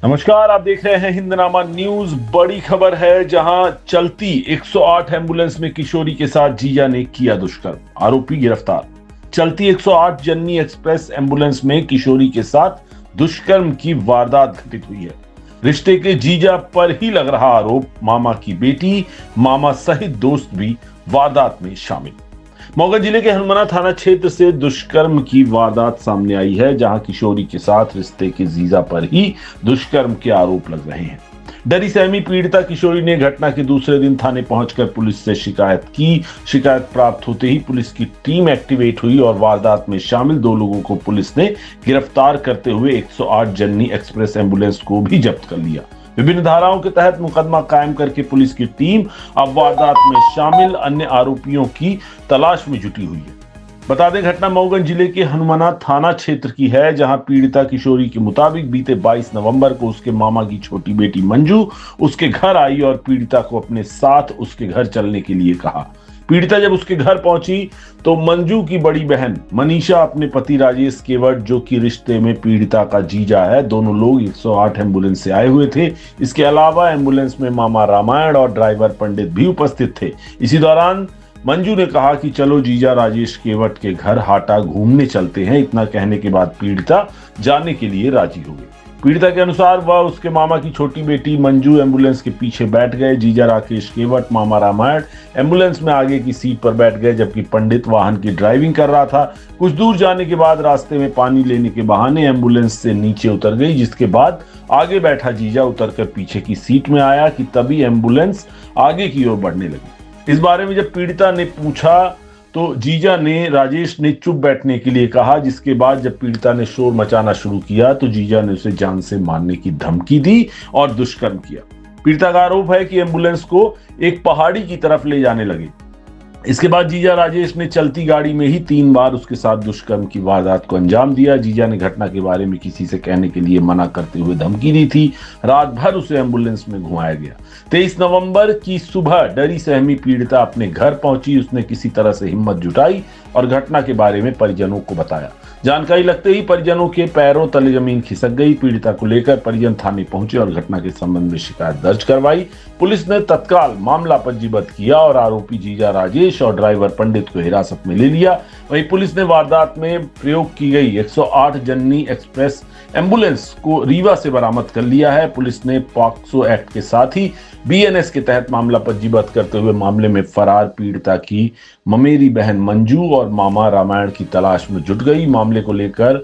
नमस्कार, आप देख रहे हैं हिंदनामा न्यूज। बड़ी खबर है, जहां चलती 108 एम्बुलेंस में किशोरी के साथ जीजा ने किया दुष्कर्म, आरोपी गिरफ्तार। चलती 108 जननी एक्सप्रेस एम्बुलेंस में किशोरी के साथ दुष्कर्म की वारदात घटित हुई है। रिश्ते के जीजा पर ही लग रहा आरोप, मामा की बेटी, मामा सहित दोस्त भी वारदात में शामिल। मौगा जिले के हनुमाना थाना क्षेत्र से दुष्कर्म की वारदात सामने आई है, जहां किशोरी के साथ रिश्ते के जीजा पर ही दुष्कर्म के आरोप लग रहे हैं। डरी सहमी पीड़िता किशोरी ने घटना के दूसरे दिन थाने पहुंचकर पुलिस से शिकायत की। शिकायत प्राप्त होते ही पुलिस की टीम एक्टिवेट हुई और वारदात में शामिल 2 लोगों को पुलिस ने गिरफ्तार करते हुए 108 जननी एक्सप्रेस एम्बुलेंस को भी जब्त कर लिया। विभिन्न धाराओं के तहत मुकदमा कायम करके पुलिस की टीम अब वारदात में शामिल अन्य आरोपियों की तलाश में जुटी हुई है। बता दें, घटना मऊगंज जिले के हनुमाना थाना क्षेत्र की है, जहां पीड़िता किशोरी के मुताबिक बीते 22 नवंबर को उसके मामा की छोटी बेटी मंजू उसके घर आई और पीड़िता को अपने साथ उसके घर चलने के लिए कहा। पीड़िता जब उसके घर पहुंची तो मंजू की बड़ी बहन मनीषा अपने पति राजेश केवट, जो कि रिश्ते में पीड़िता का जीजा है, दोनों लोग 108 एम्बुलेंस से आए हुए थे। इसके अलावा एम्बुलेंस में मामा रामायण और ड्राइवर पंडित भी उपस्थित थे। इसी दौरान मंजू ने कहा कि चलो जीजा राजेश केवट के घर हाटा घूमने चलते हैं। इतना कहने के बाद पीड़िता जाने के लिए राजी हो गई। पीड़िता के अनुसार वह उसके मामा की छोटी बेटी मंजू एम्बुलेंस के पीछे बैठ गए। जीजा राकेश केवट, मामा रामायण एम्बुलेंस में आगे की सीट पर बैठ गए, जबकि पंडित वाहन की ड्राइविंग कर रहा था। कुछ दूर जाने के बाद रास्ते में पानी लेने के बहाने एम्बुलेंस से नीचे उतर गई, जिसके बाद आगे बैठा जीजा उतरकर पीछे की सीट में आया कि तभी एम्बुलेंस आगे की ओर बढ़ने लगी। इस बारे में जब पीड़िता ने पूछा तो जीजा ने राजेश ने चुप बैठने के लिए कहा, जिसके बाद जब पीड़िता ने शोर मचाना शुरू किया तो जीजा ने उसे जान से मारने की धमकी दी और दुष्कर्म किया। पीड़िता का आरोप है कि एम्बुलेंस को एक पहाड़ी की तरफ ले जाने लगे। इसके बाद जीजा राजेश ने चलती गाड़ी में ही 3 बार उसके साथ दुष्कर्म की वारदात को अंजाम दिया। जीजा ने घटना के बारे में किसी से कहने के लिए मना करते हुए धमकी दी थी। रात भर उसे एम्बुलेंस में घुमाया गया। 23 नवंबर की सुबह डरी सहमी पीड़िता अपने घर पहुंची। उसने किसी तरह से हिम्मत जुटाई और घटना के बारे में परिजनों को बताया। जानकारी लगते ही परिजनों के पैरों तले जमीन खिसक गई। पीड़िता को लेकर परिजन थाने पहुंचे और घटना के संबंध में शिकायत दर्ज करवाई। पुलिस ने तत्काल मामला पंजीबद्ध किया और आरोपी जीजा राजेश और ड्राइवर पंडित को हिरासत में ले लिया। वहीं पुलिस ने वारदात में प्रयोग की गई 108 जननी एक्सप्रेस एम्बुलेंस को रीवा से बरामद कर लिया है। पुलिस ने पॉक्सो एक्ट के साथ ही बीएनएस के तहत मामला पंजीबद्ध करते हुए मामले में फरार पीड़िता की ममेरी बहन मंजू और मामा रामायण की तलाश में जुट गई। मामले को लेकर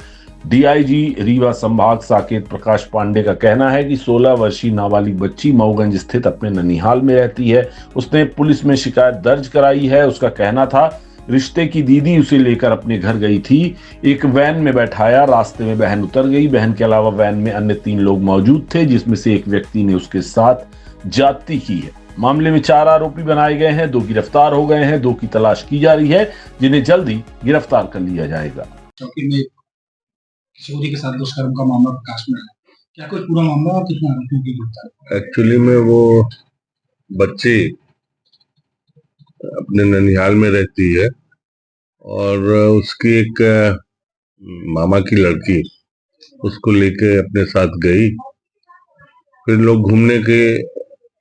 डीआईजी रीवा संभाग साकेत प्रकाश पांडे का कहना है कि 16 वर्षीय नाबालिग बच्ची मऊगंज स्थित अपने ननिहाल में रहती है। उसने पुलिस में शिकायत दर्ज कराई है। उसका कहना था रिश्ते की दीदी उसे लेकर अपने घर गई थी, एक वैन में बैठाया, रास्ते में बहन उतर गई। बहन के अलावा वैन में अन्य 3 लोग मौजूद थे, जिसमें से एक व्यक्ति ने उसके साथ जाति की है। मामले में 4 आरोपी बनाए गए हैं, 2 गिरफ्तार हो गए हैं, 2 की तलाश की जा रही है, जिन्हें जल्दी गिरफ्तार कर लिया जाएगा। किशोरी के साथ दुष्कर्म का मामला प्रकाश में आया, क्या कुछ पूरा मामला और कितने आरोपियों की गिरफ्तारी? एक्चुअली में वो बच्ची अपने ननिहाल में रहती है और उसकी एक मामा की लड़की उसको लेके अपने साथ गई। फिर लोग घूमने के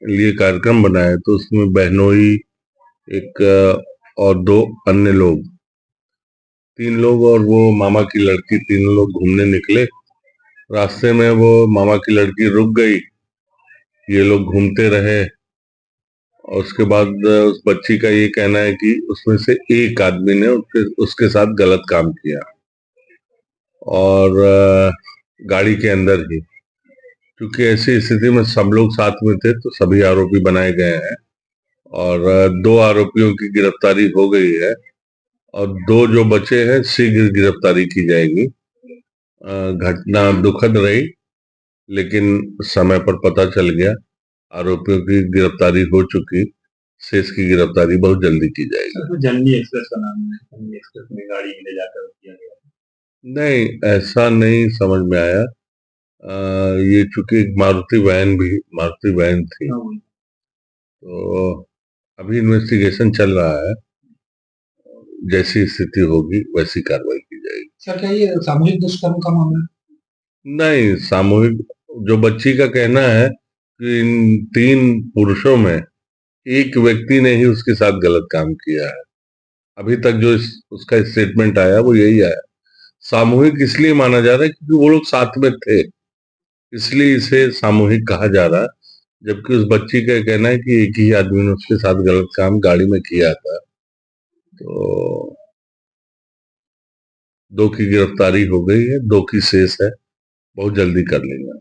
लिए कार्यक्रम बनाए तो उसमें बहनोई एक और 2 अन्य लोग, 3 लोग और वो मामा की लड़की, तीनों लोग घूमने निकले। रास्ते में वो मामा की लड़की रुक गई, ये लोग घूमते रहे और उसके बाद उस बच्ची का ये कहना है कि उसमें से एक आदमी ने उसके साथ गलत काम किया और गाड़ी के अंदर ही। क्योंकि ऐसी स्थिति में सब लोग साथ में थे तो सभी आरोपी बनाए गए हैं और 2 आरोपियों की गिरफ्तारी हो गई है और 2 जो बचे हैं शीघ्र गिरफ्तारी की जाएगी। घटना दुखद रही, लेकिन समय पर पता चल गया, आरोपियों की गिरफ्तारी हो चुकी, शेष की गिरफ्तारी बहुत जल्दी की जाएगी। तो जननी एक्सप्रेस का नाम है, जननी एक्सप्रेस में गाड़ी में ले जाकर किया गया? नहीं, ऐसा नहीं समझ में आया। ये चूंकि मारुति वैन थी, तो अभी इन्वेस्टिगेशन चल रहा है, जैसी स्थिति होगी वैसी कार्रवाई की जाएगी। सर, क्या ये सामूहिक दुष्कर्म का मामला? नहीं, सामूहिक जो बच्ची का कहना है कि इन 3 पुरुषों में एक व्यक्ति ने ही उसके साथ गलत काम किया है। अभी तक जो उसका स्टेटमेंट आया वो यही आया। सामूहिक इसलिए माना जा रहा है क्योंकि वो लोग साथ में थे, इसलिए इसे सामूहिक कहा जा रहा है। जबकि उस बच्ची का कहना है कि एक ही आदमी ने उसके साथ गलत काम गाड़ी में किया था। तो 2 की गिरफ्तारी हो गई है, 2 की शेष है, बहुत जल्दी कर लेंगे।